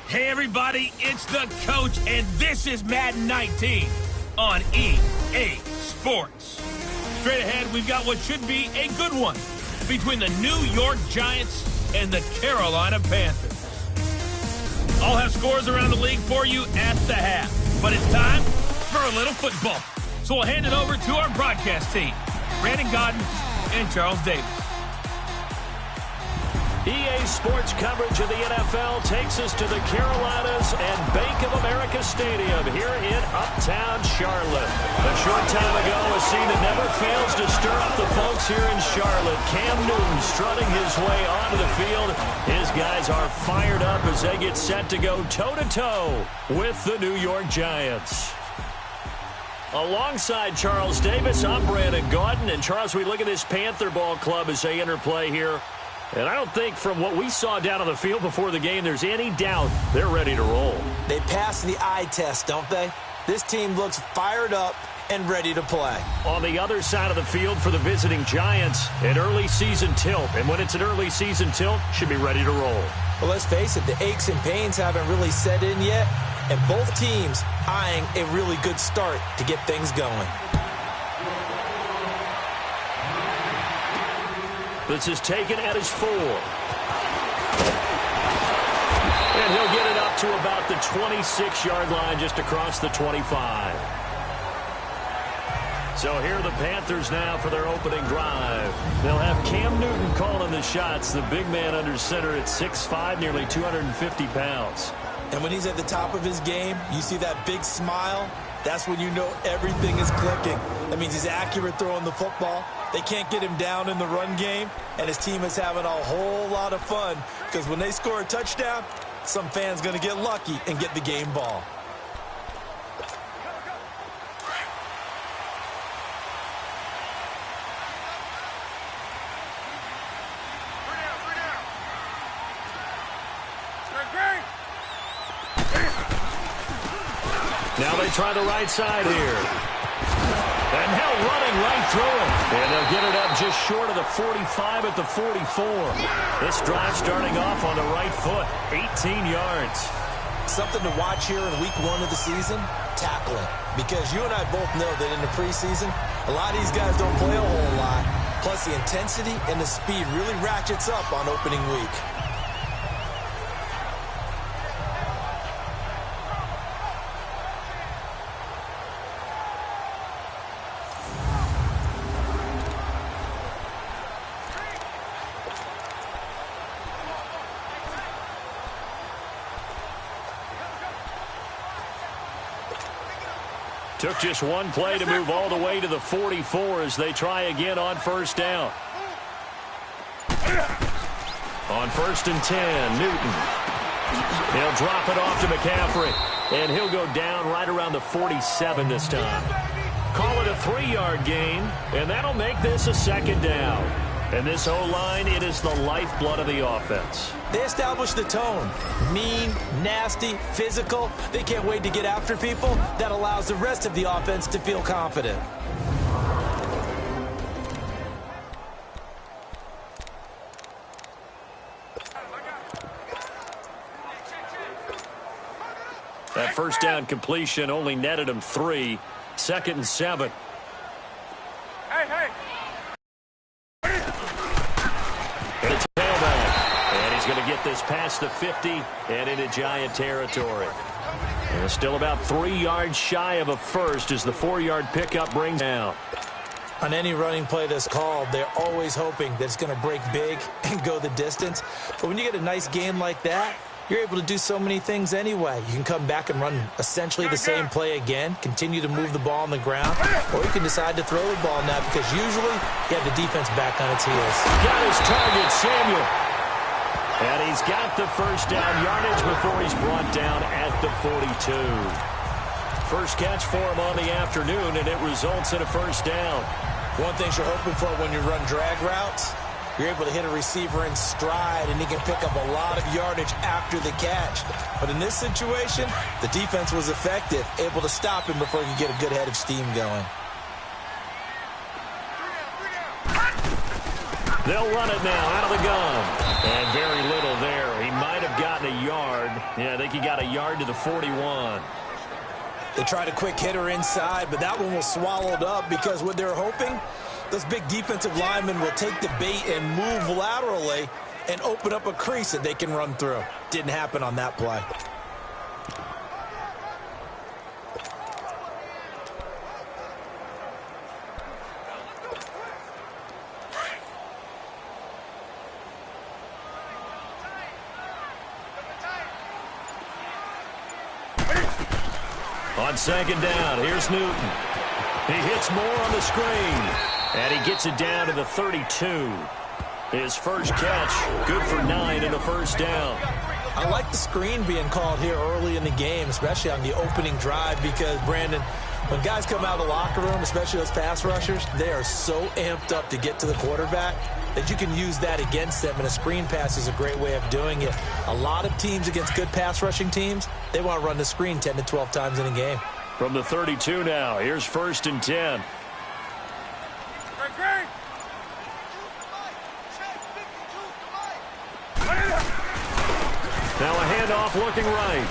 Hey everybody, it's the coach, and this is Madden 19 on EA Sports. Straight ahead, we've got what should be a good one between the New York Giants and the Carolina Panthers. I'll have scores around the league for you at the half, but it's time for a little football. So we'll hand it over to our broadcast team, Brandon Godden and Charles Davis. EA Sports coverage of the NFL takes us to the Carolinas and Bank of America Stadium here in Uptown Charlotte. A short time ago, a scene that never fails to stir up the folks here in Charlotte. Cam Newton strutting his way onto the field. His guys are fired up as they get set to go toe-to-toe with the New York Giants. Alongside Charles Davis, I'm Brandon Gaudin. And Charles, we look at this Panther ball club as they interplay here. And I don't think from what we saw down on the field before the game, there's any doubt they're ready to roll. They pass the eye test, don't they? This team looks fired up and ready to play. On the other side of the field for the visiting Giants, an early season tilt. And when it's an early season tilt, should be ready to roll. Well, let's face it, the aches and pains haven't really set in yet. And both teams eyeing a really good start to get things going. This is taken at his 4. And he'll get it up to about the 26-yard line just across the 25. So here are the Panthers now for their opening drive. They'll have Cam Newton calling the shots, the big man under center at 6'5", nearly 250 pounds. And when he's at the top of his game, you see that big smile. That's when you know everything is clicking. That means he's accurate throwing the football. They can't get him down in the run game, and his team is having a whole lot of fun because when they score a touchdown, some fan's going to get lucky and get the game ball. Now they try the right side here. And now running right through it. And they'll get it up just short of the 45 at the 44. This drive starting off on the right foot, 18 yards. Something to watch here in week 1 of the season, tackling. Because you and I both know that in the preseason, a lot of these guys don't play a whole lot. Plus the intensity and the speed really ratchets up on opening week. Took just one play to move all the way to the 44 as they try again on first down. On 1st and 10, Newton. He'll drop it off to McCaffrey. And he'll go down right around the 47 this time. Call it a 3-yard gain, and that'll make this a 2nd down. And this O-line, it is the lifeblood of the offense. They establish the tone. Mean, nasty, physical. They can't wait to get after people. That allows the rest of the offense to feel confident. That first down completion only netted him 3. 2nd and 7. Going to get this past the 50 and into Giant territory. And still about 3 yards shy of a first as the 4-yard pickup brings down. On any running play that's called, they're always hoping that it's going to break big and go the distance. But when you get a nice game like that, you're able to do so many things anyway. You can come back and run essentially the same play again, continue to move the ball on the ground, or you can decide to throw the ball now because usually you have the defense back on its heels. Got his target, Samuel. And he's got the first down yardage before he's brought down at the 42. First catch for him on the afternoon, and it results in a first down. One thing you're hoping for when you run drag routes, you're able to hit a receiver in stride, and he can pick up a lot of yardage after the catch. But in this situation, the defense was effective, able to stop him before he could get a good head of steam going. They'll run it now out of the gun. And very little there. He might have gotten a yard. Yeah, they like he got a yard to the 41. They tried a quick hitter inside, but that one was swallowed up because what they're hoping, those big defensive linemen will take the bait and move laterally and open up a crease that they can run through. Didn't happen on that play. On second down, here's Newton. He hits more on the screen, and he gets it down to the 32. His first catch, good for 9 in the first down. I like the screen being called here early in the game, especially on the opening drive, because, Brandon, when guys come out of the locker room, especially those pass rushers, they are so amped up to get to the quarterback that you can use that against them, and a screen pass is a great way of doing it. A lot of teams against good pass rushing teams, they want to run the screen 10 to 12 times in a game. From the 32 now, here's 1st and 10. Now a handoff looking right.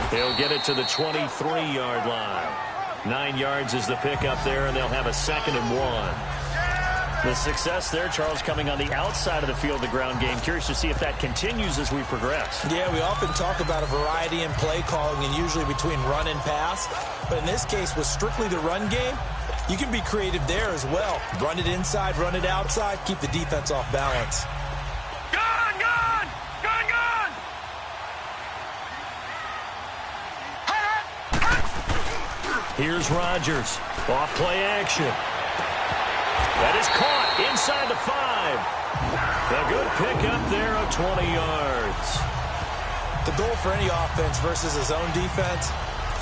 He'll get it to the 23-yard line. 9 yards is the pickup there, and they'll have a 2nd and 1. The success there, Charles, coming on the outside of the field, the ground game. Curious to see if that continues as we progress. Yeah, we often talk about a variety in play calling and usually between run and pass. But in this case, with strictly the run game, you can be creative there as well. Run it inside, run it outside, keep the defense off balance. Gone, gone! Gone, gone! Here's Rodgers. Off play action. That is caught inside the 5. A good pickup there of 20 yards. The goal for any offense versus his own defense,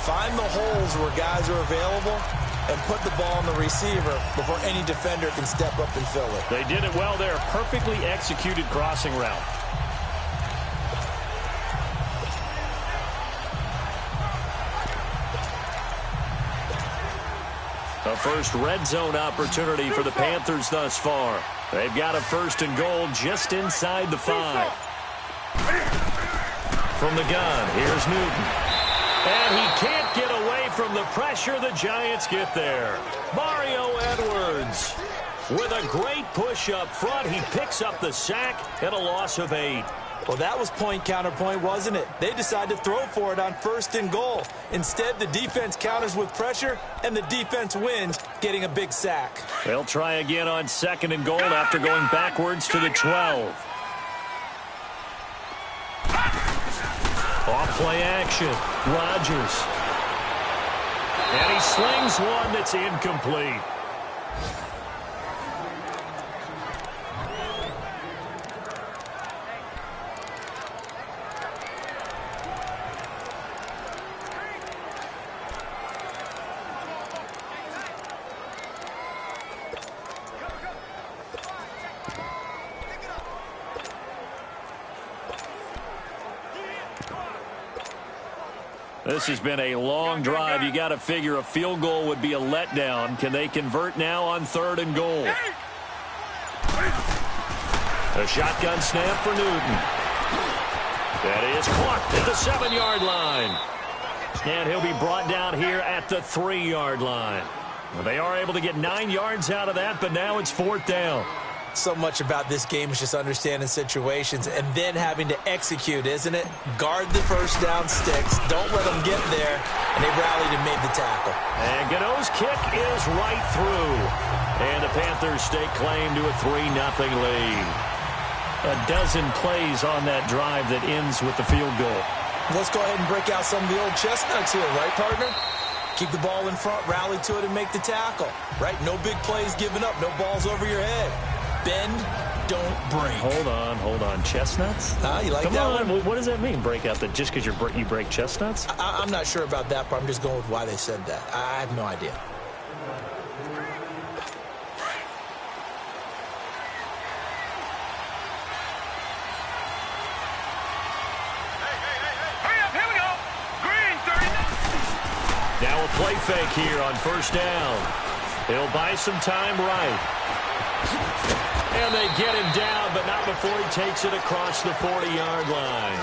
find the holes where guys are available and put the ball on the receiver before any defender can step up and fill it. They did it well there. Perfectly executed crossing route. A first red zone opportunity for the Panthers thus far. They've got a 1st and goal just inside the 5. From the gun, here's Newton. And he can't get away from the pressure. The Giants get there. Mario Edwards with a great push up front. He picks up the sack and a loss of 8. Well, that was point counterpoint, wasn't it? They decided to throw for it on 1st and goal. Instead, the defense counters with pressure, and the defense wins, getting a big sack. They'll try again on 2nd and goal after going backwards to the 12. Off play action. Rodgers. And he slings one that's incomplete. This has been a long drive. You got to figure a field goal would be a letdown. Can they convert now on 3rd and goal? A shotgun snap for Newton. That is caught at the 7-yard line. And he'll be brought down here at the 3-yard line. Well, they are able to get 9 yards out of that, but now it's 4th down. So much about this game is just understanding situations and then having to execute, isn't it? Guard the first down sticks. Don't let them get there. And they rallied and made the tackle. And Gano's kick is right through. And the Panthers stake claim to a 3-0 lead. A dozen plays on that drive that ends with the field goal. Let's go ahead and break out some of the old chestnuts here, right, partner? Keep the ball in front, rally to it, and make the tackle, right? No big plays given up, no balls over your head. Bend, don't break. Hold on. Chestnuts? You like Come that on. one? What does that mean, break out? That just because you break chestnuts? I'm not sure about that part. I'm just going with why they said that. I have no idea. Now a play fake here on 1st down. He'll buy some time right. And they get him down, but not before he takes it across the 40-yard line.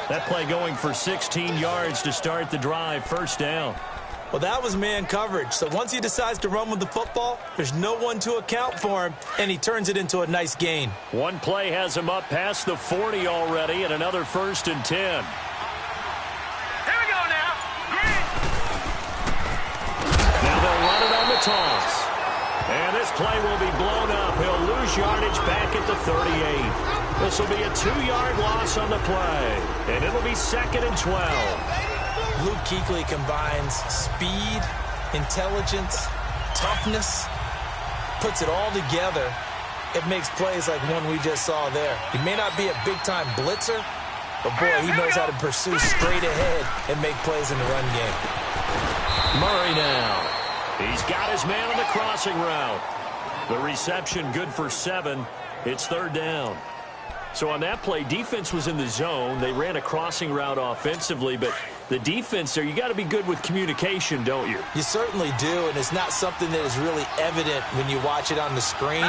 That play going for 16 yards to start the drive. First down. Well, that was man coverage. So once he decides to run with the football, there's no one to account for him, and he turns it into a nice gain. One play has him up past the 40 already, and another 1st and 10. Here we go now. Green. Now they'll run it on the toss. And this play will be blown up. He'll lose yardage back at the 38. This will be a 2-yard loss on the play, and it'll be 2nd and 12. Luke Kuechly combines speed, intelligence, toughness, puts it all together. It makes plays like one we just saw there. He may not be a big-time blitzer, but boy, he knows how to pursue straight ahead and make plays in the run game. Murray now. He's got his man on the crossing route. The reception good for 7. It's 3rd down. So on that play, defense was in the zone. They ran a crossing route offensively, but the defense there, you got to be good with communication, don't you? You certainly do, and it's not something that is really evident when you watch it on the screen.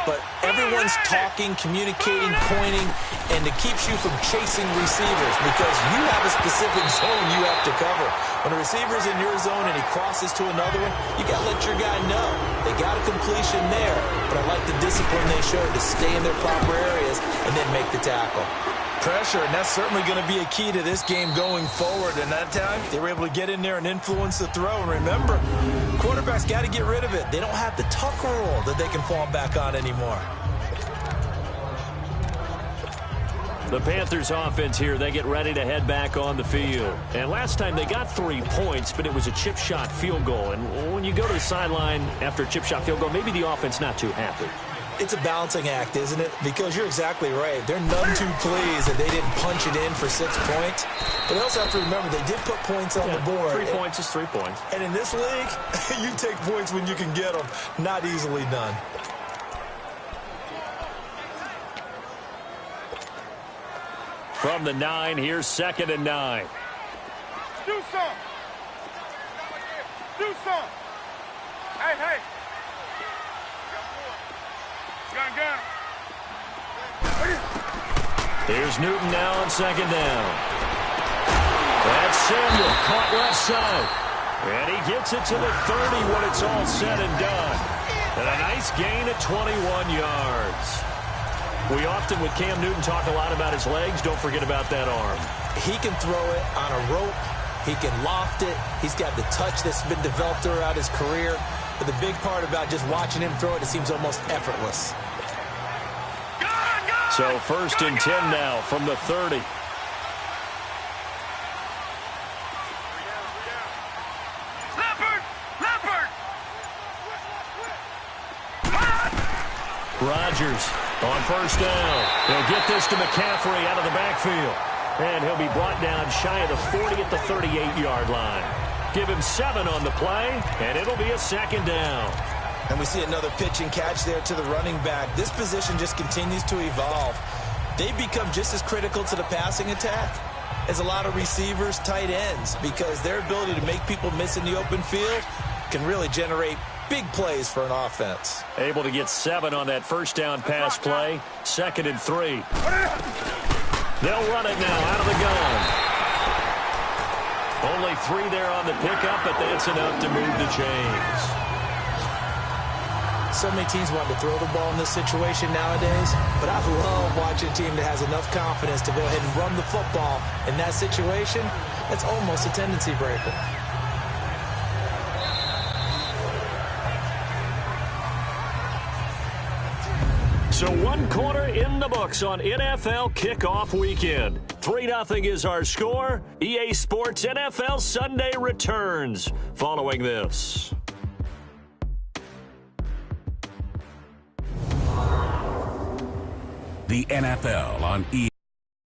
But everyone's talking, communicating, pointing, and it keeps you from chasing receivers because you have a specific zone you have to cover. When a receiver's in your zone and he crosses to another one, you got to let your guy know. They got a completion there, but I like the discipline they showed to stay in their proper areas and then make the tackle. Pressure, and that's certainly going to be a key to this game going forward. And that time, they were able to get in there and influence the throw. And remember, quarterbacks got to get rid of it. They don't have the tuck rule that they can fall back on anymore. The Panthers offense here, they get ready to head back on the field. And last time they got 3 points, but it was a chip shot field goal. And when you go to the sideline after a chip shot field goal, maybe the offense not too happy. It's a balancing act, isn't it? Because you're exactly right. They're none too pleased that they didn't punch it in for 6 points. But they also have to remember they did put points on the board. 3 points is 3 points. And in this league, you take points when you can get them. Not easily done. From the 9, here's 2nd and 9. Do some. Do some. Hey, hey. Gun. Here's Newton now on 2nd down. That's Samuel, caught left side. And he gets it to the 30 when it's all said and done. And a nice gain at 21 yards. We often, with Cam Newton, talk a lot about his legs. Don't forget about that arm. He can throw it on a rope. He can loft it. He's got the touch that's been developed throughout his career. But the big part about just watching him throw it seems almost effortless. So 1st and 10 now from the 30. Leopard! Rodgers on 1st down. He'll get this to McCaffrey out of the backfield. And he'll be brought down shy of the 40 at the 38-yard line. Give him 7 on the play, and it'll be a 2nd down. And we see another pitch and catch there to the running back. This position just continues to evolve. They become just as critical to the passing attack as a lot of receivers, tight ends, because their ability to make people miss in the open field can really generate big plays for an offense. Able to get 7 on that 1st down pass play. 2nd and 3. They'll run it now out of the gun. Only 3 there on the pickup, but that's enough to move the chains. So many teams want to throw the ball in this situation nowadays, but I love watching a team that has enough confidence to go ahead and run the football. In that situation, that's almost a tendency breaker. So 1 quarter in the books on NFL kickoff weekend. 3-0 is our score. EA Sports NFL Sunday returns following this. The NFL on EA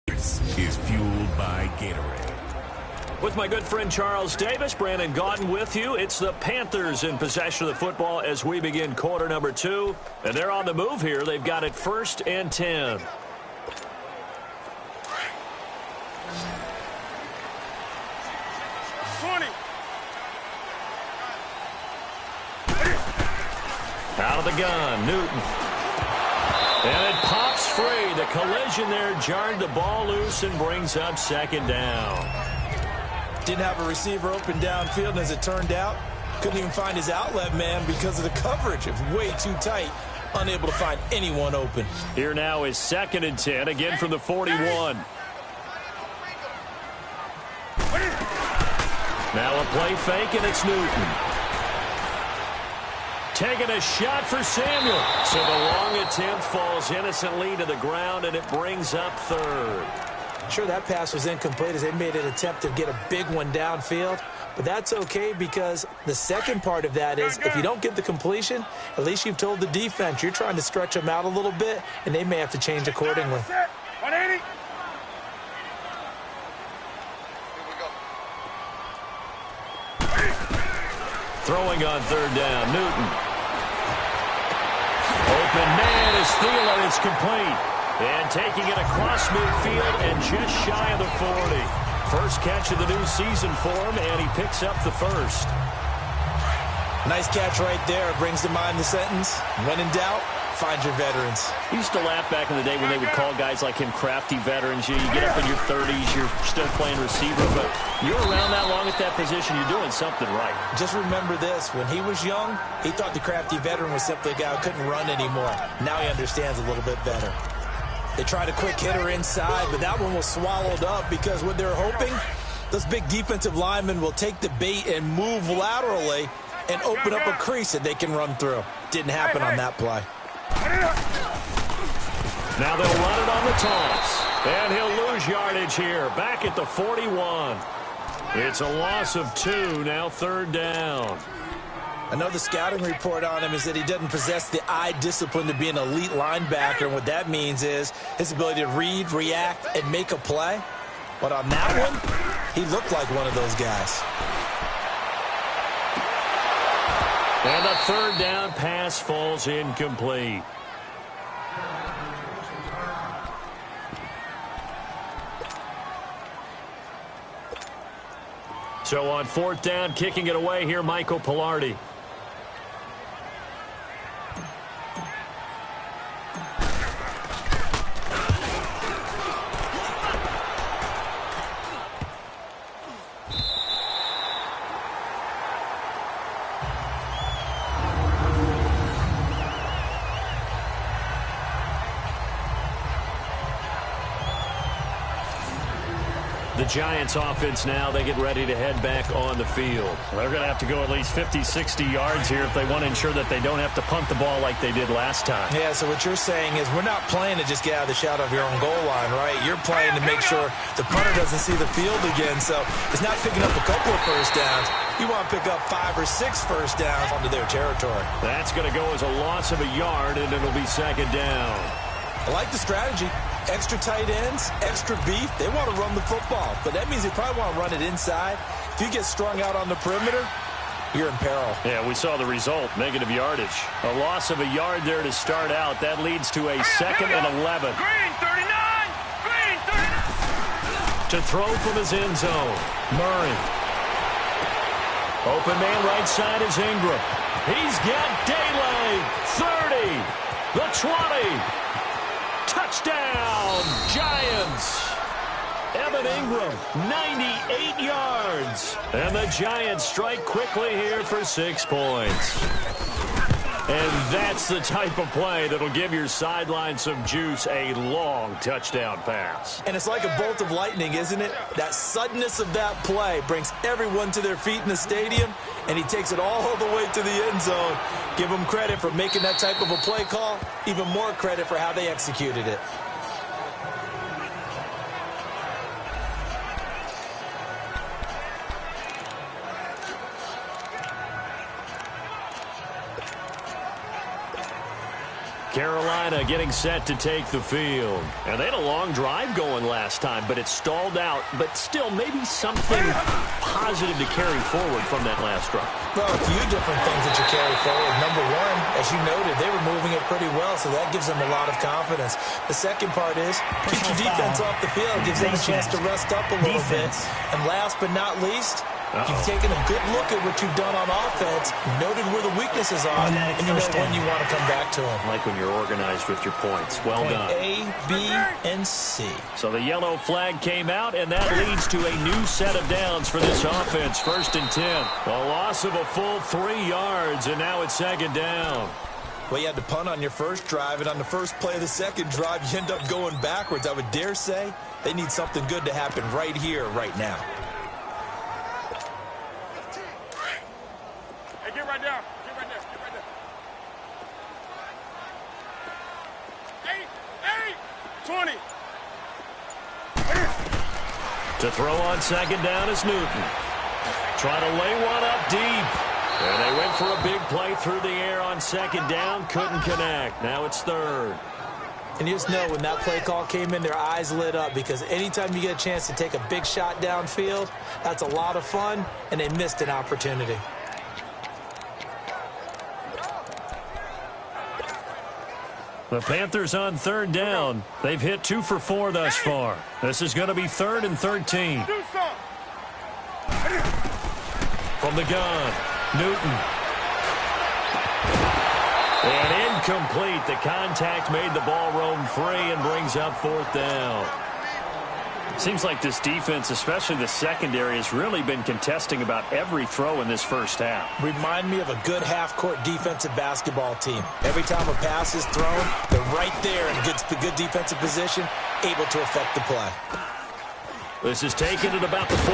is fueled by Gatorade. With my good friend Charles Davis, Brandon Gaudin with you. It's the Panthers in possession of the football as we begin quarter number 2. And they're on the move here. They've got it 1st and 10. Out of the gun, Newton. And it pops free. The collision there jarred the ball loose and brings up second down. Didn't have a receiver open downfield, and as it turned out, couldn't even find his outlet man because of the coverage. It was way too tight. Unable to find anyone open. Here now is 2nd and 10, again from the 41. Now a play fake, and it's Newton. Taking a shot for Samuel. So the long attempt falls innocently to the ground, and it brings up 3rd. Sure, that pass was incomplete as they made an attempt to get a big one downfield. But that's okay because the second part of that is if you don't get the completion, at least you've told the defense you're trying to stretch them out a little bit, and they may have to change accordingly. 180. Throwing on 3rd down, Newton. Open man is Thielen. It's complete. And taking it across midfield and just shy of the 40. First catch of the new season for him, and he picks up the first. Nice catch right there. Brings to mind the sentence, when in doubt, find your veterans. You used to laugh back in the day when they would call guys like him crafty veterans. You get up in your 30s, you're still playing receiver, but you're around that long at that position, you're doing something right. Just remember this. When he was young, he thought the crafty veteran was simply a guy who couldn't run anymore. Now he understands a little bit better. They tried a quick hitter inside, but that one was swallowed up because what they're hoping, those big defensive linemen will take the bait and move laterally and open up a crease that they can run through. Didn't happen on that play. Now they'll run it on the toss. And he'll lose yardage here, back at the 41. It's a loss of 2, now 3rd down. Another scouting report on him is that he doesn't possess the eye discipline to be an elite linebacker. And what that means is his ability to read, react, and make a play. But on that one, he looked like one of those guys. And the 3rd down pass falls incomplete. So on 4th down, kicking it away here, Michael Pilardi. The Giants offense now, they get ready to head back on the field. They're going to have to go at least 50, 60 yards here if they want to ensure that they don't have to punt the ball like they did last time. Yeah, so what you're saying is we're not playing to just get out of the shadow of your own goal line, right? You're playing to make sure the punter doesn't see the field again. So it's not picking up a couple of first downs. You want to pick up 5 or 6 first downs onto their territory. That's going to go as a loss of a yard, and it'll be 2nd down. I like the strategy. Extra tight ends, extra beef. They want to run the football, but that means they probably want to run it inside. If you get strung out on the perimeter, you're in peril. Yeah, we saw the result, negative yardage. A loss of a yard there to start out. That leads to a 2nd and 11. Green 39! Green 39! To throw from his end zone, Murray. Open man right side is Ingram. He's got daylight. 30. The 20. Touchdown, Giants. Evan Ingram, 98 yards. And the Giants strike quickly here for 6 points. And that's the type of play that'll give your sideline some juice, a long touchdown pass. And it's like a bolt of lightning, isn't it? That suddenness of that play brings everyone to their feet in the stadium, and he takes it all the way to the end zone. Give him credit for making that type of a play call, even more credit for how they executed it. Carolina getting set to take the field. And they had a long drive going last time, but it stalled out. But still, maybe something positive to carry forward from that last drive. Well, a few different things that you carry forward. Number one, as you noted, they were moving it pretty well, so that gives them a lot of confidence. The second part is keep your defense off the field, gives them a chance to rest up a little bit. And last but not least, You've taken a good look at what you've done on offense, noted where the weaknesses are, and you know when you want to come back to them. Like when you're organized with your points. Well done. A, B, and C. So the yellow flag came out, and that leads to a new set of downs for this offense. 1st and 10. A loss of a full 3 yards, and now it's 2nd down. Well, you had to punt on your first drive, and on the first play of the second drive, you end up going backwards. I would dare say they need something good to happen right here, right now. Hey, get right there. Get right there. Get right there. 20. To throw on 2nd down is Newton. Trying to lay one up deep. And they went for a big play through the air on 2nd down. Couldn't connect. Now it's 3rd. And you just know when that play call came in, their eyes lit up, because anytime you get a chance to take a big shot downfield, that's a lot of fun, and they missed an opportunity. The Panthers on 3rd down. They've hit 2 for 4 thus far. This is going to be 3rd and 13. From the gun, Newton. And incomplete. The contact made the ball roam free and brings up 4th down. Seems like this defense, especially the secondary, has really been contesting about every throw in this first half. Remind me of a good half-court defensive basketball team. Every time a pass is thrown, they're right there in good defensive position, able to affect the play. This is taken at about the 14.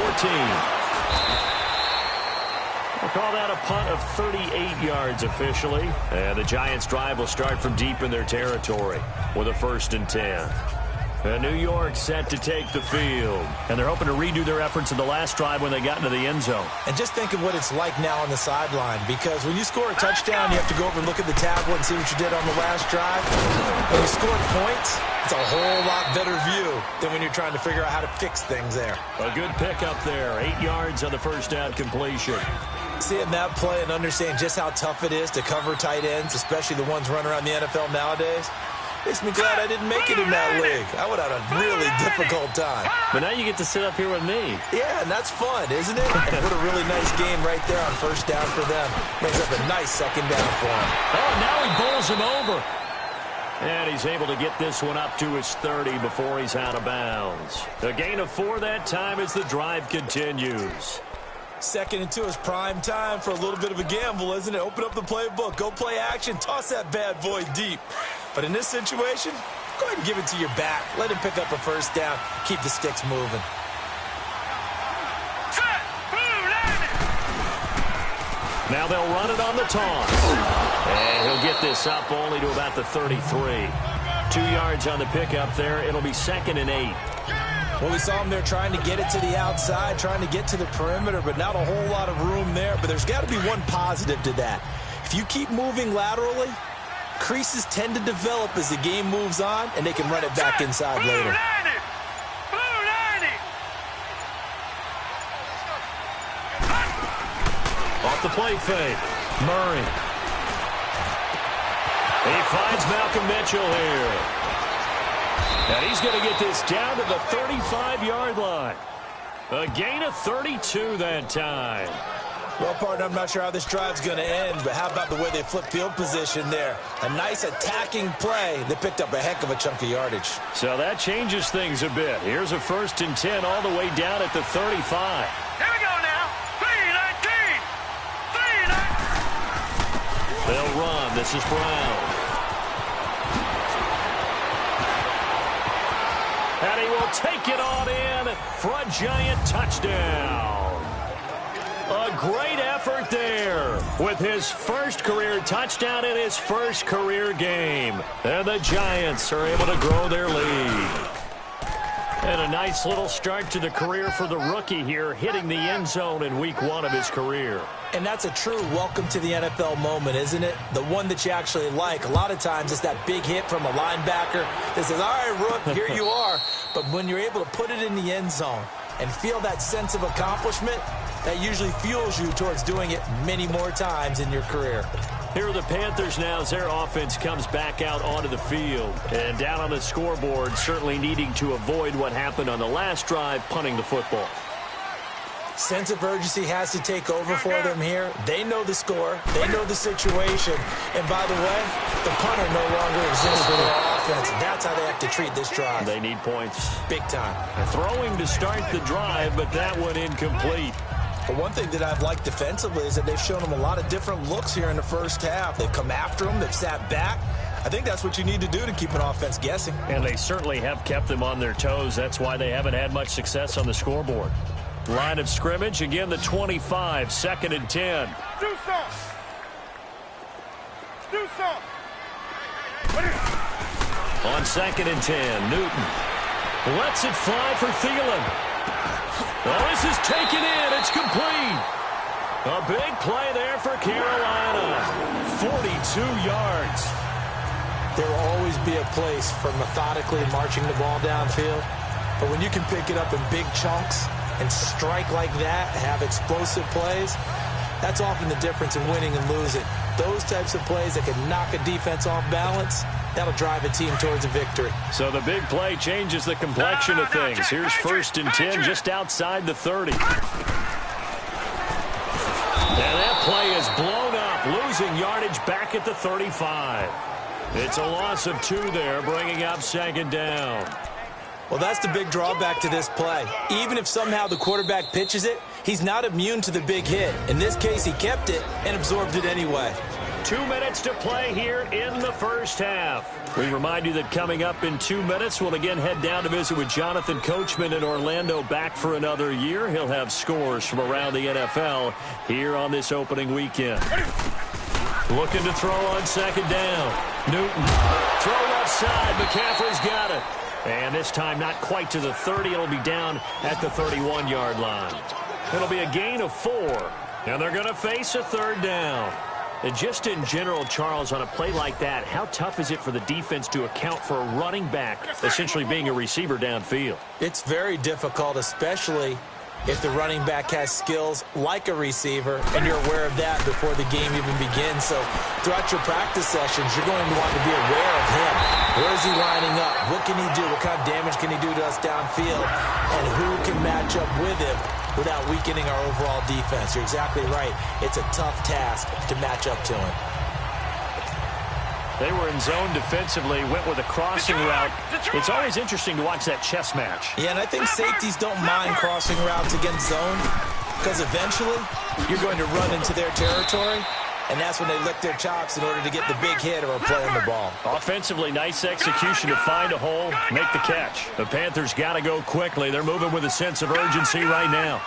We'll call that a punt of 38 yards officially. And the Giants' drive will start from deep in their territory with a 1st and 10. New York set to take the field. And they're hoping to redo their efforts in the last drive when they got into the end zone. And just think of what it's like now on the sideline, because when you score a touchdown, you have to go over and look at the tablet and see what you did on the last drive. When you score points, it's a whole lot better view than when you're trying to figure out how to fix things there. A good pickup there. 8 yards on the first down completion. Seeing that play and understanding just how tough it is to cover tight ends, especially the ones running around the NFL nowadays, makes me glad I didn't make it in that league. I would have had a really difficult time. But now you get to sit up here with me. Yeah, and that's fun, isn't it? And what a really nice game right there on 1st down for them. Brings up a nice 2nd down for them. Oh, now he bowls him over. And he's able to get this one up to his 30 before he's out of bounds. A gain of 4 that time as the drive continues. 2nd and 2 is prime time for a little bit of a gamble, isn't it? Open up the playbook, go play action, toss that bad boy deep. But in this situation, go ahead and give it to your back. Let him pick up a 1st down. Keep the sticks moving. Now they'll run it on the toss. And he'll get this up only to about the 33. 2 yards on the pickup there. It'll be 2nd and 8. Well, we saw him there trying to get it to the outside, trying to get to the perimeter, but not a whole lot of room there. But there's got to be one positive to that. If you keep moving laterally, creases tend to develop as the game moves on, and they can run it back inside later. Off the play fake, Murray. He finds Malcolm Mitchell here. And he's going to get this down to the 35-yard line. A gain of 32 that time. Well, partner, I'm not sure how this drive's going to end, but how about the way they flip field position there? A nice attacking play. They picked up a heck of a chunk of yardage. So that changes things a bit. Here's a 1st and 10 all the way down at the 35. Here we go now. 3-19. 3-19. They'll run. This is Brown. And he will take it on in for a Giant touchdown. A great effort there with his first career touchdown in his first career game. And the Giants are able to grow their lead. And a nice little start to the career for the rookie here, hitting the end zone in week 1 of his career. And that's a true welcome to the NFL moment, isn't it? The one that you actually like. A lot of times it's that big hit from a linebacker that says, all right, Rook, here you are. But when you're able to put it in the end zone and feel that sense of accomplishment, that usually fuels you towards doing it many more times in your career. Here are the Panthers now as their offense comes back out onto the field. And down on the scoreboard, certainly needing to avoid what happened on the last drive, punting the football. Sense of urgency has to take over for them here. They know the score. They know the situation. And by the way, the punter no longer exists for their offense. That's how they have to treat this drive. They need points. Big time. Throwing to start the drive, but that one incomplete. But one thing that I've liked defensively is that they've shown them a lot of different looks here in the first half. They've come after them. They've sat back. I think that's what you need to do to keep an offense guessing. And they certainly have kept them on their toes. That's why they haven't had much success on the scoreboard. Line of scrimmage, again the 25, 2nd and 10. Do something. Do something. On 2nd and 10, Newton lets it fly for Thielen. Oh, this is taken in. It's complete. A big play there for Carolina. 42 yards. There will always be a place for methodically marching the ball downfield. But when you can pick it up in big chunks and strike like that, have explosive plays, that's often the difference in winning and losing. Those types of plays that can knock a defense off balance, that'll drive a team towards a victory. So the big play changes the complexion of things. Here's 1st and 10 just outside the 30. And that play is blown up, losing yardage back at the 35. It's a loss of 2 there, bringing up 2nd down. Well, that's the big drawback to this play. Even if somehow the quarterback pitches it, he's not immune to the big hit. In this case, he kept it and absorbed it anyway. 2 minutes to play here in the first half. We remind you that coming up in 2 minutes, we'll again head down to visit with Jonathan Coachman in Orlando, back for another year. He'll have scores from around the NFL here on this opening weekend. Looking to throw on 2nd down. Newton. Throw left side. McCaffrey's got it. And this time not quite to the 30. It'll be down at the 31-yard line. It'll be a gain of 4. And they're going to face a 3rd down. And just in general, Charles, on a play like that, how tough is it for the defense to account for a running back essentially being a receiver downfield? It's very difficult, especially if the running back has skills like a receiver, and you're aware of that before the game even begins. So throughout your practice sessions, you're going to want to be aware of him. Where is he lining up? What can he do? What kind of damage can he do to us downfield? And who can match up with him without weakening our overall defense? You're exactly right. It's a tough task to match up to him. They were in zone defensively, went with a crossing route. It's always interesting to watch that chess match. Yeah, and I think safeties don't mind crossing routes against zone, because eventually you're going to run into their territory, and that's when they lick their chops in order to get the big hit or play on the ball. Offensively, nice execution to find a hole, make the catch. The Panthers got to go quickly. They're moving with a sense of urgency right now.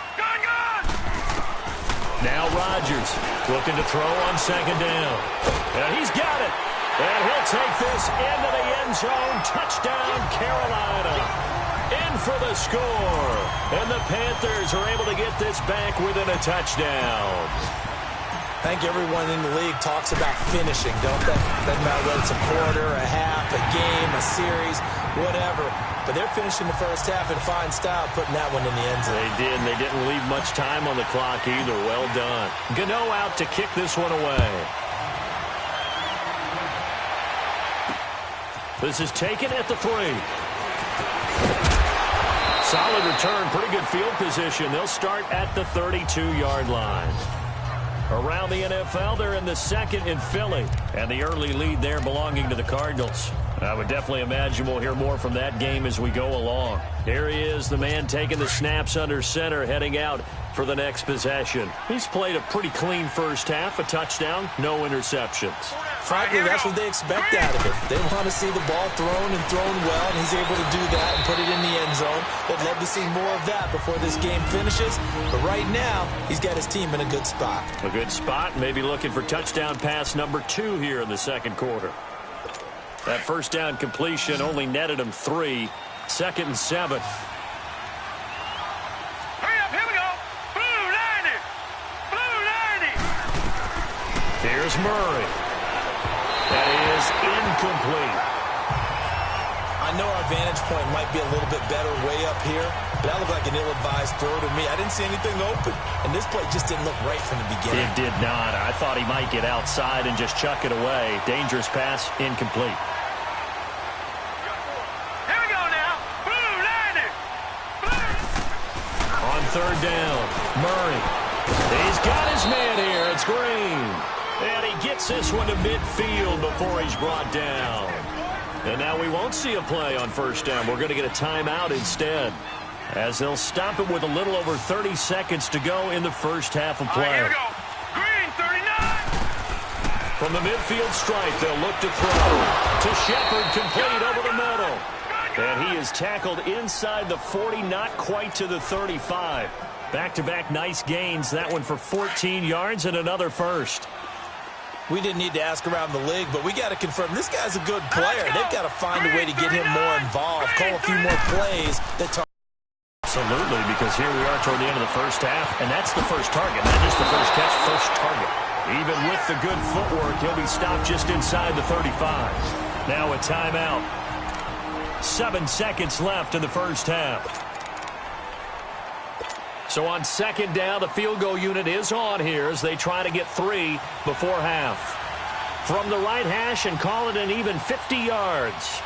Now Rodgers looking to throw on 2nd down. And he's got it. And he'll take this into the end zone. Touchdown, Carolina. In for the score. And the Panthers are able to get this back within a touchdown. I think everyone in the league talks about finishing, don't they? Doesn't matter whether it's a quarter, a half, a game, a series, whatever. But they're finishing the first half in fine style, putting that one in the end zone. They did, and they didn't leave much time on the clock either. Well done. Gano out to kick this one away. This is taken at the 3. Solid return, pretty good field position. They'll start at the 32-yard line. Around the NFL, they're in the 2nd in Philly, and the early lead there belonging to the Cardinals. I would definitely imagine we'll hear more from that game as we go along. Here he is, the man taking the snaps under center, heading out for the next possession. He's played a pretty clean first half, a touchdown, no interceptions. Frankly, that's what they expect out of it. They want to see the ball thrown and thrown well, and he's able to do that and put it in the end zone. They'd love to see more of that before this game finishes. But right now, he's got his team in a good spot. A good spot, maybe looking for touchdown pass number 2 here in the 2nd quarter. That first down completion only netted him 3. 2nd and 7. Hurry up, here we go. Blue 90. Blue 90. Here's Murray. That is incomplete. I know our vantage point might be a little bit better way up here, but that looked like an ill-advised throw to me. I didn't see anything open, and this play just didn't look right from the beginning. It did not. I thought he might get outside and just chuck it away. Dangerous pass, incomplete. Here we go now. Blue 90. Blue. On 3rd down, Murray. He's got his man here. It's Green. And he gets this one to midfield before he's brought down. And now we won't see a play on first down. We're going to get a timeout instead, as they'll stop it with a little over 30 seconds to go in the first half of play. Here we go. Green, 39. From the midfield stripe, they'll look to throw. To Shepard, complete over the middle. And he is tackled inside the 40, not quite to the 35. Back-to-back nice gains. That one for 14 yards and another first. We didn't need to ask around the league, but we got to confirm this guy's a good player. They've got to find a way to get him more involved, call a few more plays. Absolutely, because here we are toward the end of the first half, and that's the first target, not just the first catch, first target. Even with the good footwork, he'll be stopped just inside the 35. Now a timeout. 7 seconds left in the first half. So on second down, the field goal unit is on here as they try to get 3 before half. From the right hash and call it an even 50 yards.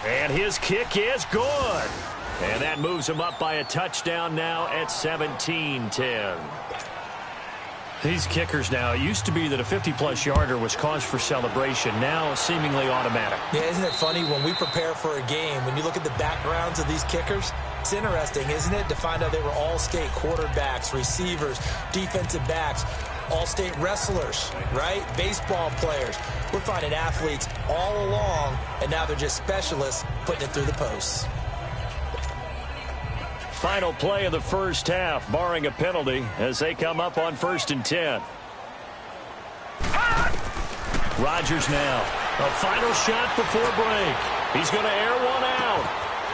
And his kick is good. And that moves him up by a touchdown now at 17-10. These kickers now, it used to be that a 50-plus yarder was cause for celebration. Now seemingly automatic. Yeah, isn't it funny when we prepare for a game, when you look at the backgrounds of these kickers, it's interesting, isn't it, to find out they were all-state quarterbacks, receivers, defensive backs, all-state wrestlers, right? Baseball players. We're finding athletes all along, and now they're just specialists putting it through the posts. Final play of the first half, barring a penalty, as they come up on 1st and 10. Rodgers now. A final shot before break. He's going to air one out.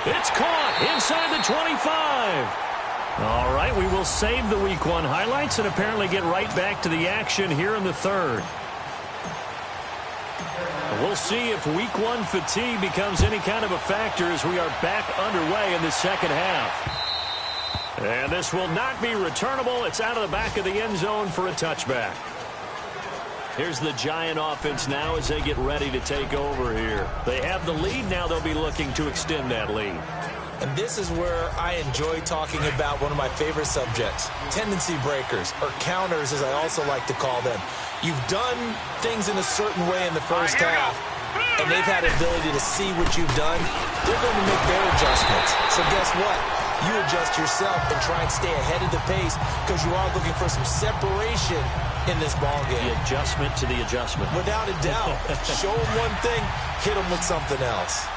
It's caught inside the 25. All right, we will save the Week 1 highlights and apparently get right back to the action here in the third. We'll see if Week 1 fatigue becomes any kind of a factor as we are back underway in the second half. And this will not be returnable. It's out of the back of the end zone for a touchback. Here's the Giant offense now as they get ready to take over here. They have the lead. Now they'll be looking to extend that lead. And this is where I enjoy talking about one of my favorite subjects, tendency breakers, or counters as I also like to call them. You've done things in a certain way in the first half, and they've had the ability to see what you've done. They're going to make their adjustments. So guess what? You adjust yourself and try and stay ahead of the pace because you are looking for some separation in this ball game. The adjustment to the adjustment. Without a doubt. Show them one thing, hit them with something else.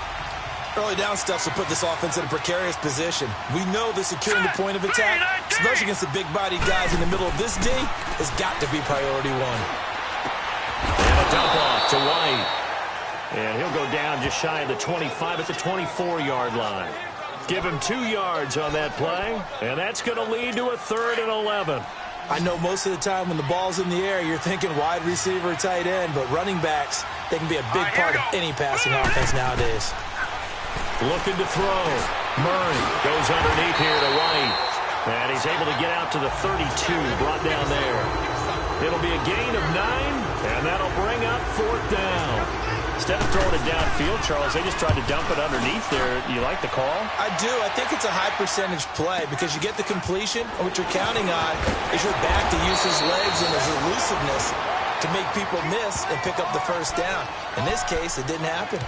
Early down stuff will put this offense in a precarious position. We know the securing the point of attack, especially against the big-bodied guys in the middle of this D, has got to be priority one. And a dump off to White. And he'll go down just shy of the 25 at the 24-yard line. Give him 2 yards on that play, and that's going to lead to a 3rd and 11. I know most of the time when the ball's in the air, you're thinking wide receiver, tight end, but running backs, they can be a big part of any passing offense nowadays. Looking to throw. Murray goes underneath here to White. And he's able to get out to the 32, brought down there. It'll be a gain of 9, and that'll bring up 4th down. Instead of throwing it downfield, Charles, they just tried to dump it underneath there. You like the call? I do. I think it's a high-percentage play because you get the completion, and what you're counting on is your back to use his legs and his elusiveness to make people miss and pick up the first down. In this case, it didn't happen.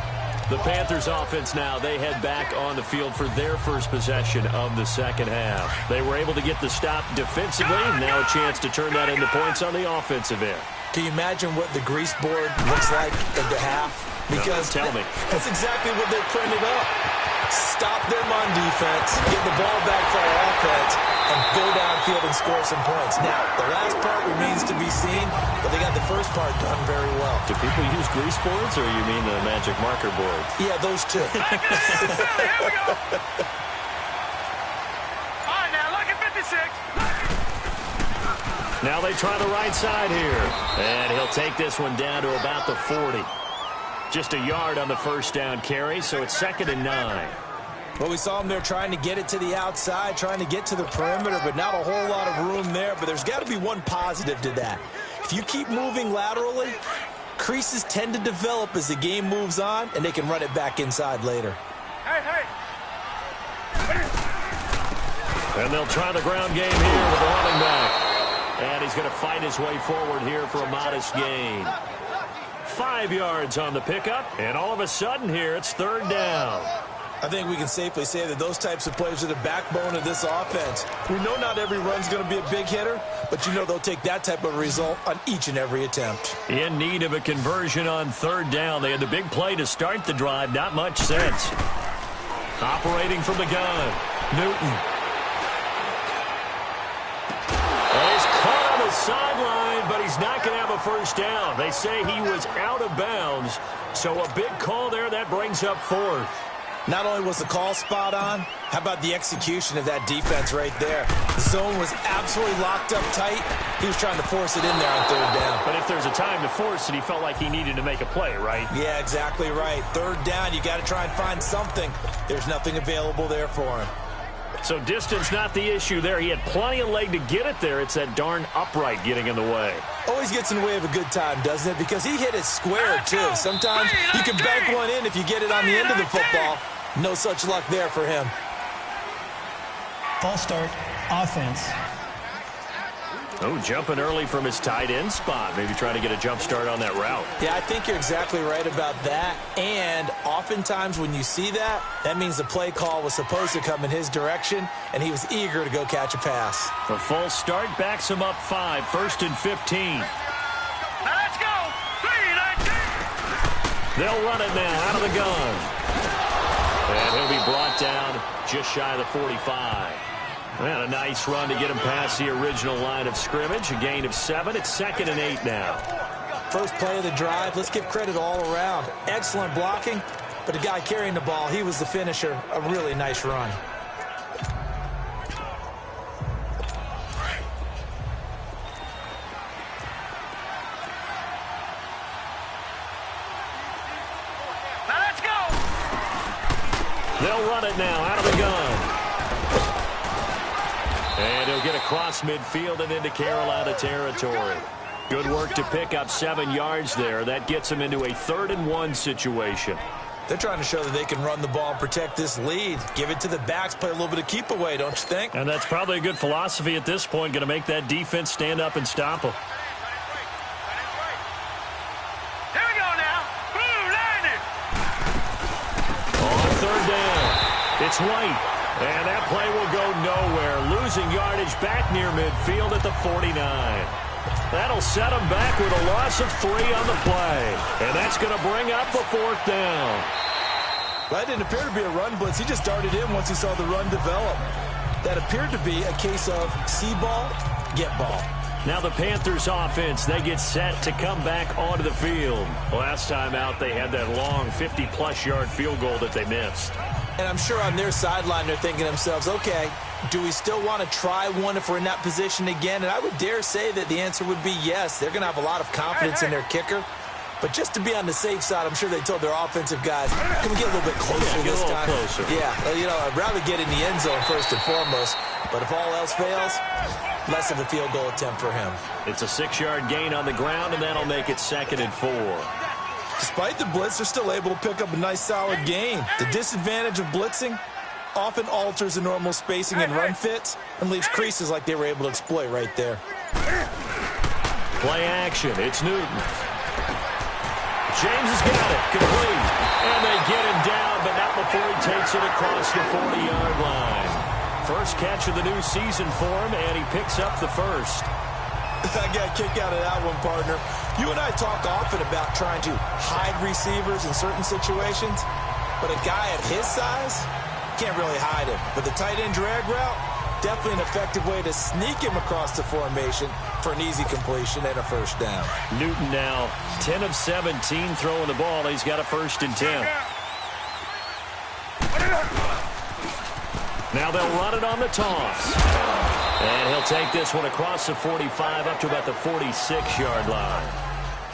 The Panthers offense now, they head back on the field for their first possession of the second half. They were able to get the stop defensively. Now a chance to turn that into points on the offensive end. Can you imagine what the grease board looks like at the half? Because tell me. That's exactly what they printed up. Stop them on defense, get the ball back for our offense, and go downfield and score some points. Now, the last part remains to be seen, but they got the first part done very well. Do people use grease boards, or you mean the magic marker boards? Yeah, those two. Here we go. All right, now look at 56. Now they try the right side here. And he'll take this one down to about the 40. Just a yard on the first down carry, so it's 2nd and 9. Well, we saw him there trying to get it to the outside, trying to get to the perimeter, but not a whole lot of room there. But there's got to be one positive to that. If you keep moving laterally, creases tend to develop as the game moves on, and they can run it back inside later. Hey, hey. And they'll try the ground game here with the running back. And he's going to fight his way forward here for a modest gain. 5 yards on the pickup, and all of a sudden here it's third down. I think we can safely say that those types of plays are the backbone of this offense. We know not every run's going to be a big hitter, but you know they'll take that type of result on each and every attempt. In need of a conversion on third down. They had the big play to start the drive. Not much sense. Operating from the gun, Newton. And he's caught on the sideline, but he's not going to have a first down. They say he was out of bounds, so a big call there. That brings up fourth. Not only was the call spot on, how about the execution of that defense right there? The zone was absolutely locked up tight. He was trying to force it in there on third down. But if there's a time to force it, he felt like he needed to make a play, right? Yeah, exactly right. Third down, you got to try and find something. There's nothing available there for him. So distance not the issue there. He had plenty of leg to get it there. It's that darn upright getting in the way. Always gets in the way of a good time, doesn't it? Because he hit it square, too. Sometimes you can bank one in if you get it on the end of the football. No such luck there for him. False start, offense. Oh, jumping early from his tight end spot. Maybe trying to get a jump start on that route. Yeah, I think you're exactly right about that. And oftentimes when you see that, that means the play call was supposed to come in his direction, and he was eager to go catch a pass. The false start backs him up 5, 1st and 15. Now let's go. 3-19. They'll run it now out of the gun. And he'll be brought down just shy of the 45. And a nice run to get him past the original line of scrimmage. A gain of 7. It's 2nd and 8 now. First play of the drive. Let's give credit all around. Excellent blocking, but the guy carrying the ball, he was the finisher. A really nice run. They'll run it now out of the gun. And he'll get across midfield and into Carolina territory. Good work to pick up 7 yards there. That gets him into a 3rd and 1 situation. They're trying to show that they can run the ball and protect this lead. Give it to the backs, play a little bit of keep away, don't you think? And that's probably a good philosophy at this point. Going to make that defense stand up and stop them. Here we go now. Blue Lightning. On third down, it's White. And that play will go nowhere. Losing yardage back near midfield at the 49. That'll set him back with a loss of 3 on the play. And that's going to bring up a 4th down. That didn't appear to be a run blitz. He just darted in once he saw the run develop. That appeared to be a case of see ball, get ball. Now the Panthers offense, they get set to come back onto the field. Last time out, they had that long 50-plus yard field goal that they missed. And I'm sure on their sideline they're thinking to themselves, okay, do we still want to try one if we're in that position again? And I would dare say that the answer would be yes. They're going to have a lot of confidence in their kicker. But just to be on the safe side, I'm sure they told their offensive guys, can we get a little bit closer this time? Closer. Yeah, you know, I'd rather get in the end zone first and foremost. But if all else fails, less of a field goal attempt for him. It's a 6-yard gain on the ground, and that'll make it 2nd and 4. Despite the blitz, they're still able to pick up a nice, solid gain. The disadvantage of blitzing often alters the normal spacing and run fits and leaves creases like they were able to exploit right there. Play action. It's Newton. James has got it. Complete. And they get him down, but not before he takes it across the 40-yard line. First catch of the new season for him, and he picks up the first. I got a kick out of that one, partner. You and I talk often about trying to hide receivers in certain situations, but a guy of his size can't really hide him. But the tight end drag route, definitely an effective way to sneak him across the formation for an easy completion and a first down. Newton now 10 of 17 throwing the ball. He's got a 1st and 10. Now they'll run it on the toss. And he'll take this one across the 45 up to about the 46-yard line.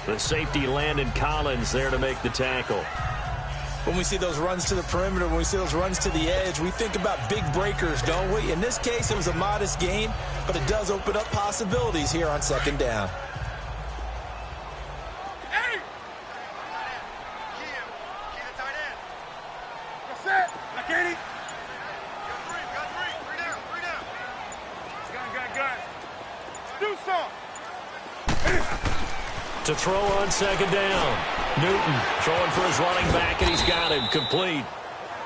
The safety Landon Collins there to make the tackle. When we see those runs to the perimeter, when we see those runs to the edge, we think about big breakers, don't we? In this case, it was a modest gain, but it does open up possibilities here on 2nd down. To throw on second down. Newton throwing for his running back, and he's got him complete.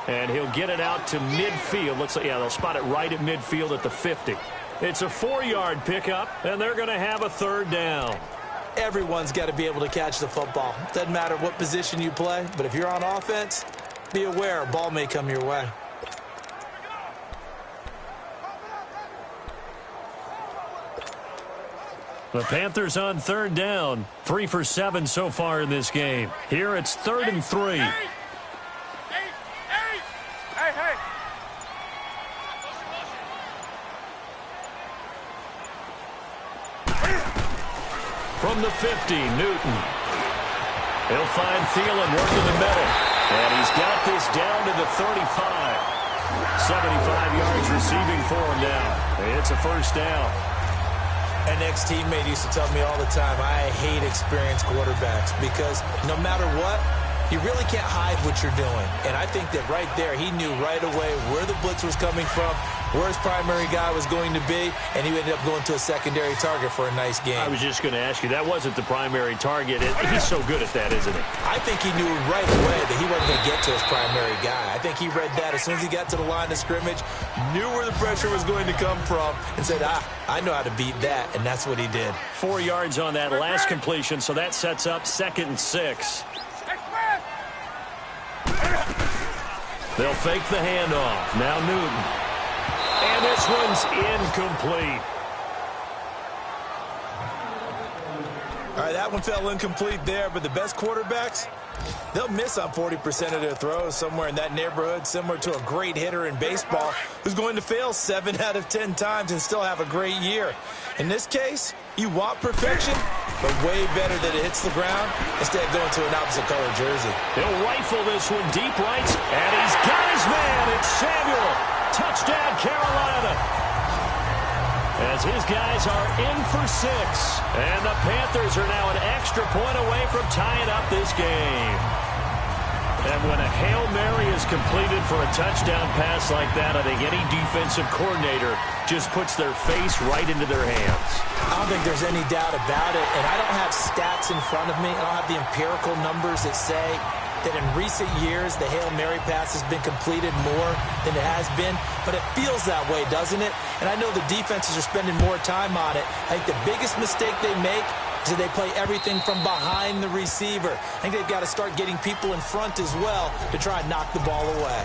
And he'll get it out to midfield. Looks like, yeah, they'll spot it right at midfield at the 50. It's a 4-yard pickup, and they're going to have a third down. Everyone's got to be able to catch the football. Doesn't matter what position you play, but if you're on offense, be aware a ball may come your way. The Panthers on third down. 3 for 7 so far in this game. Here it's 3rd and 3. From the 50, Newton. He'll find Thielen working the middle. And he's got this down to the 35. 75 yards receiving for him now. It's a first down. An ex-teammate used to tell me all the time, I hate experienced quarterbacks because no matter what, you really can't hide what you're doing. And I think that right there, he knew right away where the blitz was coming from, where his primary guy was going to be, and he ended up going to a secondary target for a nice game. I was just going to ask you, that wasn't the primary target. He's so good at that, isn't he? I think he knew right away that he wasn't going to get to his primary guy. I think he read that as soon as he got to the line of scrimmage, knew where the pressure was going to come from, and said, I know how to beat that, and that's what he did. 4 yards on that last completion, so that sets up 2nd and 6. They'll fake the handoff. Now Newton. And this one's incomplete. All right, that one fell incomplete there, but the best quarterbacks, they'll miss on 40% of their throws, somewhere in that neighborhood, similar to a great hitter in baseball who's going to fail 7 out of 10 times and still have a great year. In this case, you want perfection, but way better that it hits the ground instead of going to an opposite color jersey. He'll rifle this one deep right, and he's got his man. It's Samuel. Touchdown, Carolina. As his guys are in for 6. And the Panthers are now an extra point away from tying up this game. And when a Hail Mary is completed for a touchdown pass like that, I think any defensive coordinator just puts their face right into their hands. I don't think there's any doubt about it. And I don't have stats in front of me. I don't have the empirical numbers that say that in recent years the Hail Mary pass has been completed more than it has been. But it feels that way, doesn't it? And I know the defenses are spending more time on it. I think the biggest mistake they make is that they play everything from behind the receiver. I think they've got to start getting people in front as well to try and knock the ball away.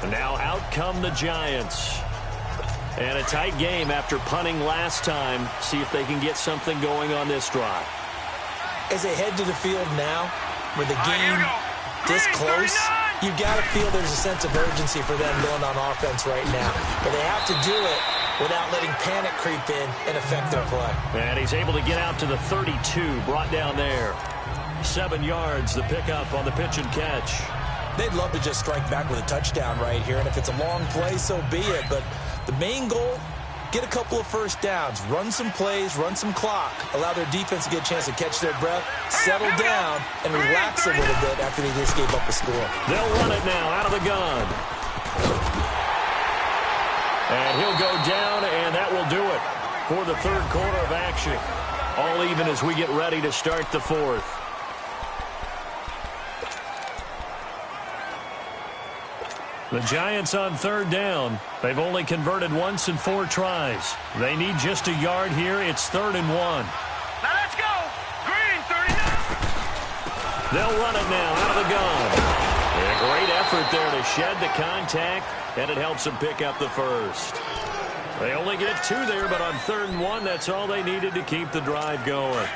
And now out come the Giants. And a tight game after punting last time. See if they can get something going on this drive. As they head to the field now, with the game this close, you've got to feel there's a sense of urgency for them going on offense right now. But they have to do it without letting panic creep in and affect their play. And he's able to get out to the 32, brought down there. 7 yards, the pickup on the pitch and catch. They'd love to just strike back with a touchdown right here, and if it's a long play, so be it. But the main goal, get a couple of first downs, run some plays, run some clock, allow their defense to get a chance to catch their breath, settle down, and relax a little bit after they just gave up a score. They'll run it now out of the gun. And he'll go down, and that will do it for the 3rd quarter of action. All even as we get ready to start the 4th. The Giants on 3rd down. They've only converted once in 4 tries. They need just a yard here. It's 3rd and 1. Now let's go. Green, 39. They'll run it now out of the gun. And a great effort there to shed the contact, and it helps them pick up the first. They only get 2 there, but on 3rd and 1, that's all they needed to keep the drive going.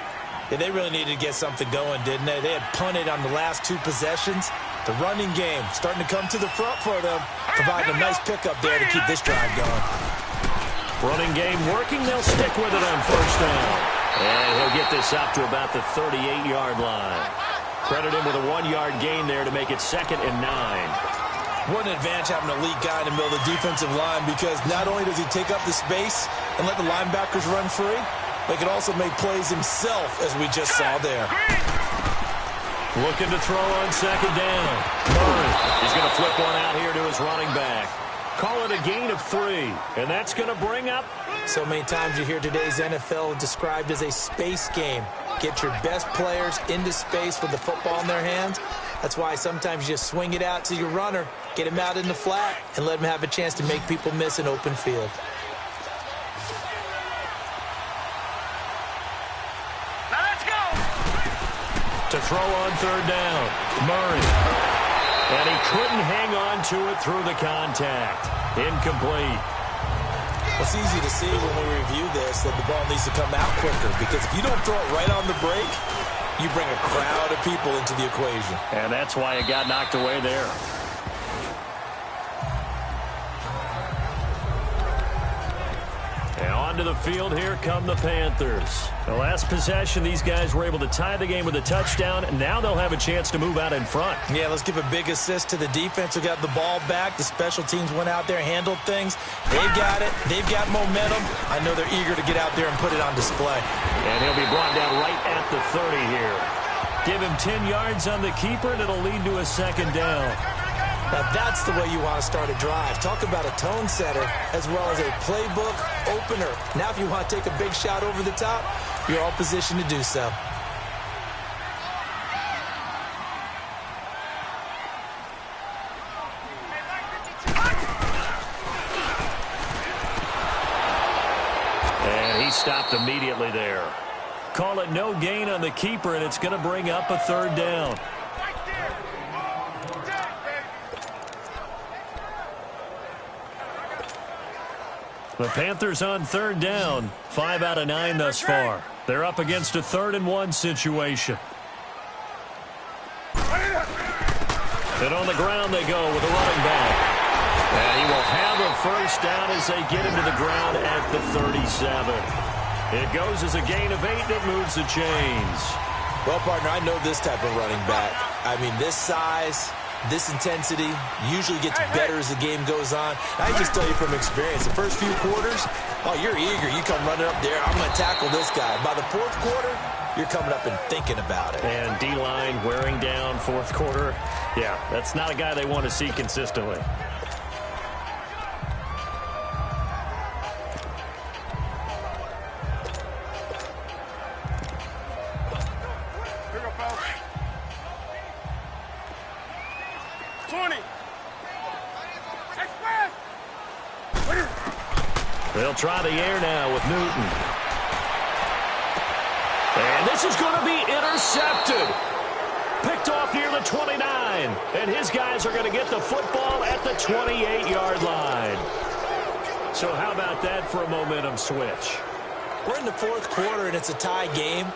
Yeah, they really needed to get something going, didn't they? They had punted on the last 2 possessions. The running game starting to come to the front for them, providing a nice pickup there to keep this drive going. Running game working. They'll stick with it on 1st down. And he'll get this up to about the 38-yard line. Credit him with a 1-yard gain there to make it 2nd and 9. What an advantage having an elite guy in the middle of the defensive line, because not only does he take up the space and let the linebackers run free, but he can also make plays himself, as we just saw there. Looking to throw on 2nd down. Murray. He's going to flip one out here to his running back. Call it a gain of 3. And that's going to bring up... So many times you hear today's NFL described as a space game. Get your best players into space with the football in their hands. That's why sometimes you just swing it out to your runner, get him out in the flat, and let him have a chance to make people miss an open field. Now let's go. To throw on 3rd down. Murray. And he couldn't hang on to it through the contact. Incomplete. It's easy to see when we review this that the ball needs to come out quicker, because if you don't throw it right on the break, you bring a crowd of people into the equation. And that's why it got knocked away there. And onto the field, here come the Panthers. The last possession, these guys were able to tie the game with a touchdown, and now they'll have a chance to move out in front. Yeah, let's give a big assist to the defense who got the ball back. The special teams went out there, handled things. They've got it. They've got momentum. I know they're eager to get out there and put it on display. And he'll be brought down right at the 30 here. Give him 10 yards on the keeper, and it'll lead to a 2nd down. Now, that's the way you want to start a drive. Talk about a tone setter as well as a playbook opener. Now, if you want to take a big shot over the top, you're all positioned to do so. And he stopped immediately there. Call it no gain on the keeper, and it's going to bring up a 3rd down. The Panthers on 3rd down. 5 out of 9 thus far. They're up against a 3rd and 1 situation. And on the ground they go with a running back. And he will have a 1st down as they get him to the ground at the 37. It goes as a gain of 8, and it moves the chains. Well, partner, I know this type of running back. I mean, this size, this intensity usually gets better as the game goes on. I just tell you from experience, the first few quarters, oh, you're eager. You come running up there, I'm going to tackle this guy. By the 4th quarter, you're coming up and thinking about it. And D-line wearing down 4th quarter. Yeah, that's not a guy they want to see consistently. They'll try the air now with Newton. And this is going to be intercepted. Picked off near the 29. And his guys are going to get the football at the 28-yard line. So how about that for a momentum switch? We're in the 4th quarter, and it's a tie game.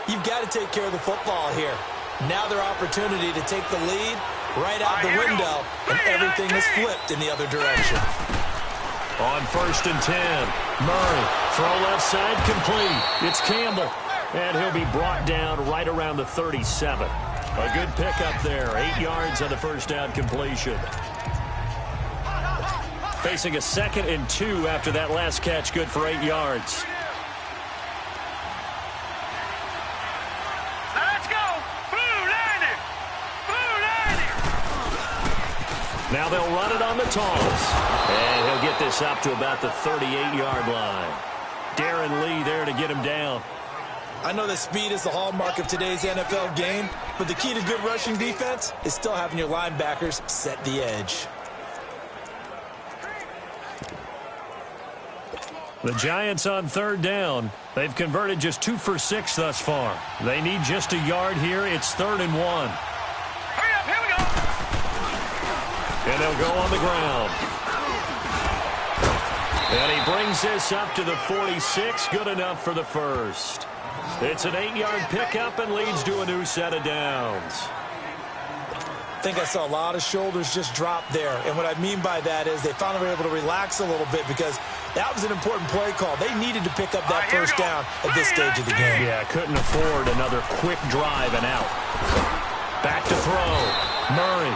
You've got to take care of the football here. Now their opportunity to take the lead right out the window, and everything is flipped in the other direction. On 1st and 10, Murray, throw left side, complete. It's Campbell, and he'll be brought down right around the 37. A good pickup there, 8 yards on the 1st down completion. Facing a 2nd and 2 after that last catch, good for 8 yards. Now they'll run it on the toss. And he'll get this up to about the 38-yard line. Darren Lee there to get him down. I know that speed is the hallmark of today's NFL game, but the key to good rushing defense is still having your linebackers set the edge. The Giants on 3rd down. They've converted just 2 for 6 thus far. They need just a yard here. It's 3rd and 1. Hurry up, here we go. And they'll go on the ground. And he brings this up to the 46. Good enough for the 1st. It's an 8-yard pickup and leads to a new set of downs. I think I saw a lot of shoulders just drop there. And what I mean by that is they finally were able to relax a little bit because that was an important play call. They needed to pick up that 1st down at this stage of the game. Yeah, couldn't afford another quick drive and out. Back to throw. Murray.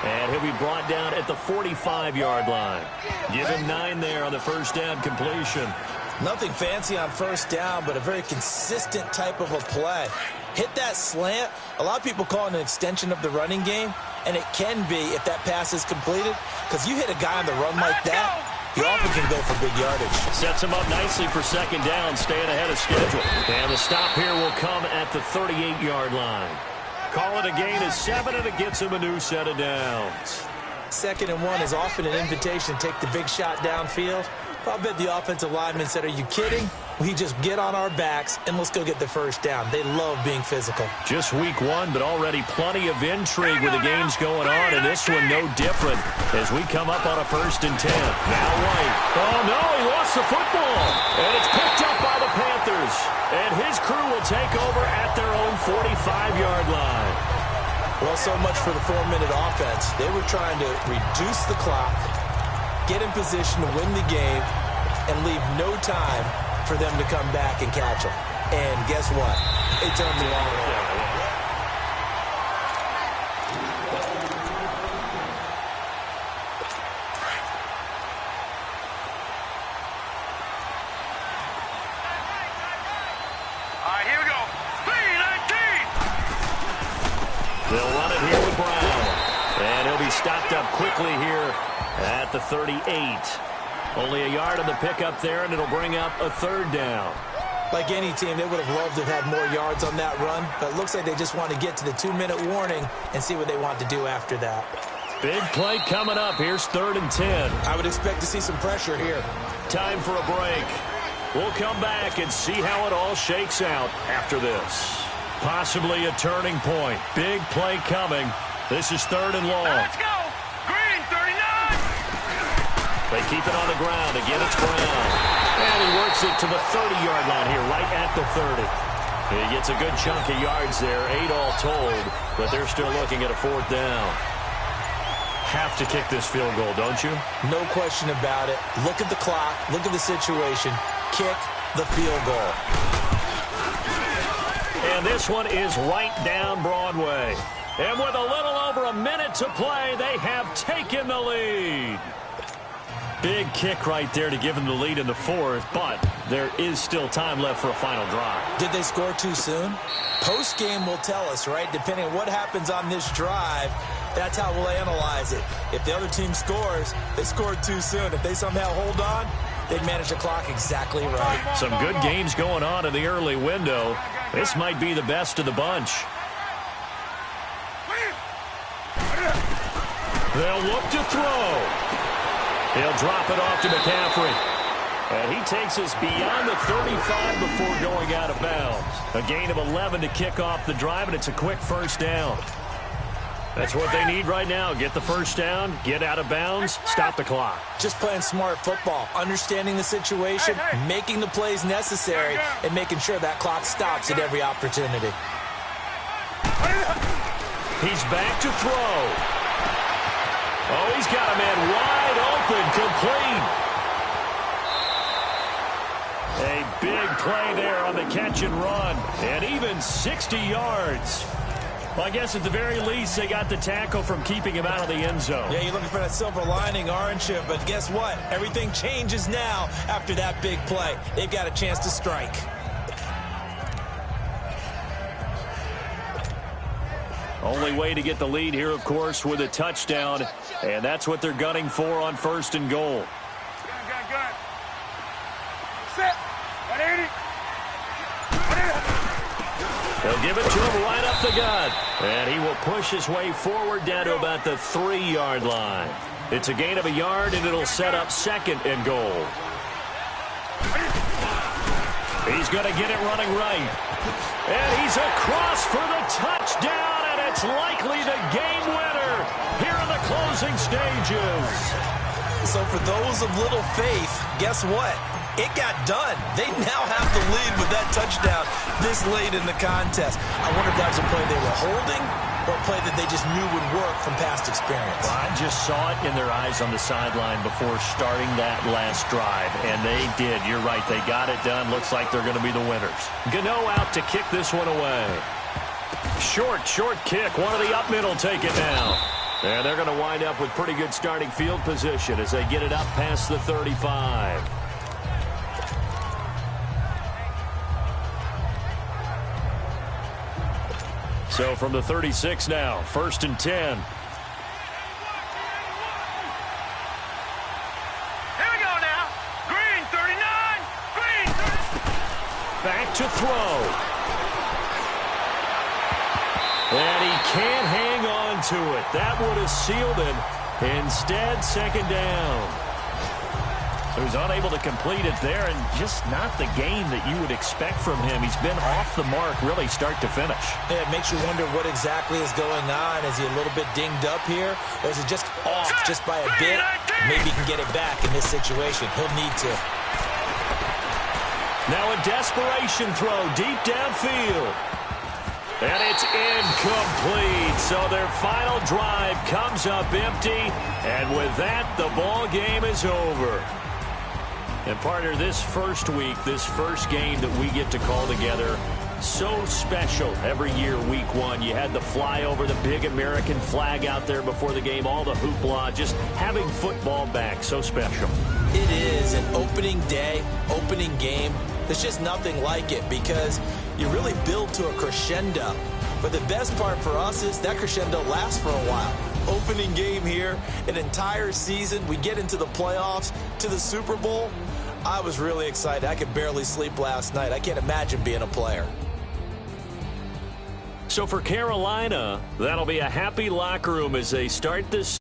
And he'll be brought down at the 45-yard line. Give him 9 there on the 1st down completion. Nothing fancy on 1st down, but a very consistent type of a play. Hit that slant. A lot of people call it an extension of the running game. And it can be if that pass is completed, because you hit a guy on the run like that, he often can go for big yardage. Sets him up nicely for second down, staying ahead of schedule. And the stop here will come at the 38-yard line. Call it a gain of 7, and it gets him a new set of downs. 2nd and 1 is often an invitation to take the big shot downfield. I bet the offensive lineman said, are you kidding? We just get on our backs and let's go get the first down. They love being physical. Just week 1, but already plenty of intrigue with the games going on, and this one no different as we come up on a 1st and 10. Now White. Oh, no, he lost the football. And it's picked up by the Panthers. And his crew will take over at their own 45-yard line. Well, so much for the 4-minute offense. They were trying to reduce the clock, get in position to win the game, and leave no time for them to come back and catch them. And guess what? They turned the ball over. All right, here we go. 3-19. They'll run it here with Brown. And he'll be stopped up quickly here at the 38. Only a yard on the pickup there, and it'll bring up a 3rd down. Like any team, they would have loved to have had more yards on that run, but it looks like they just want to get to the 2-minute warning and see what they want to do after that. Big play coming up. Here's 3rd and 10. I would expect to see some pressure here. Time for a break. We'll come back and see how it all shakes out after this. Possibly a turning point. Big play coming. This is 3rd and long. Let's go. Green, 39. They keep it on the ground. Again, it's Brown. And he works it to the 30-yard line here, right at the 30. He gets a good chunk of yards there, 8 all told, but they're still looking at a 4th down. Have to kick this field goal, don't you? No question about it. Look at the clock. Look at the situation. Kick the field goal. And this one is right down Broadway. And with a little over a minute to play, they have taken the lead. Big kick right there to give them the lead in the 4th, but there is still time left for a final drive. Did they score too soon? Post-game will tell us, right? Depending on what happens on this drive, that's how we'll analyze it. If the other team scores, they scored too soon. If they somehow hold on, they've managed the clock exactly right. Some good games going on in the early window. This might be the best of the bunch. They'll look to throw. He'll drop it off to McCaffrey. And he takes us beyond the 35 before going out of bounds. A gain of 11 to kick off the drive, and it's a quick 1st down. That's what they need right now. Get the 1st down, get out of bounds, stop the clock. Just playing smart football, understanding the situation, making the plays necessary, and making sure that clock stops at every opportunity. He's back to throw. Oh, he's got a man wide open, complete. A big play there on the catch and run, and even 60 yards. Well, I guess at the very least, they got the tackle from keeping him out of the end zone. Yeah, you're looking for that silver lining, aren't you? But guess what? Everything changes now after that big play. They've got a chance to strike. Only way to get the lead here, of course, with a touchdown, and that's what they're gunning for on 1st and goal. Good. Set. 180. They'll give it to him right up the gut, and he will push his way forward down to about the 3-yard line. It's a gain of a yard, and it'll set up 2nd and goal. He's going to get it running right. And he's across for the touchdown, and it's likely the game winner here in the closing stages. So for those of little faith, guess what? It got done. They now have the lead with that touchdown this late in the contest. I wonder if that was a play they were holding or a play that they just knew would work from past experience. Well, I just saw it in their eyes on the sideline before starting that last drive, and they did. You're right. They got it done. Looks like they're going to be the winners. Gano out to kick this one away. Short kick. One of the up middle take it now. And they're going to wind up with pretty good starting field position as they get it up past the 35. So from the 36 now, 1st and 10. Back to throw. And he can't hang on to it. That would have sealed him. Instead, second down. So he's unable to complete it there, and just not the game that you would expect from him. He's been off the mark, really, start to finish. Yeah, it makes you wonder what exactly is going on. Is he a little bit dinged up here, or is it just off just by a bit? Maybe he can get it back in this situation. He'll need to. Now a desperation throw deep downfield. And it's incomplete. So their final drive comes up empty. And with that, the ball game is over. And partner, this first week, this first game that we get to call together, so special every year, week one. You had the flyover, the big American flag out there before the game, all the hoopla, just having football back, so special. It is an opening day, opening game. There's just nothing like it because you really build to a crescendo. But the best part for us is that crescendo lasts for a while. Opening game here, an entire season. We get into the playoffs, to the Super Bowl. I was really excited. I could barely sleep last night. I can't imagine being a player. So for Carolina, that'll be a happy locker room as they start this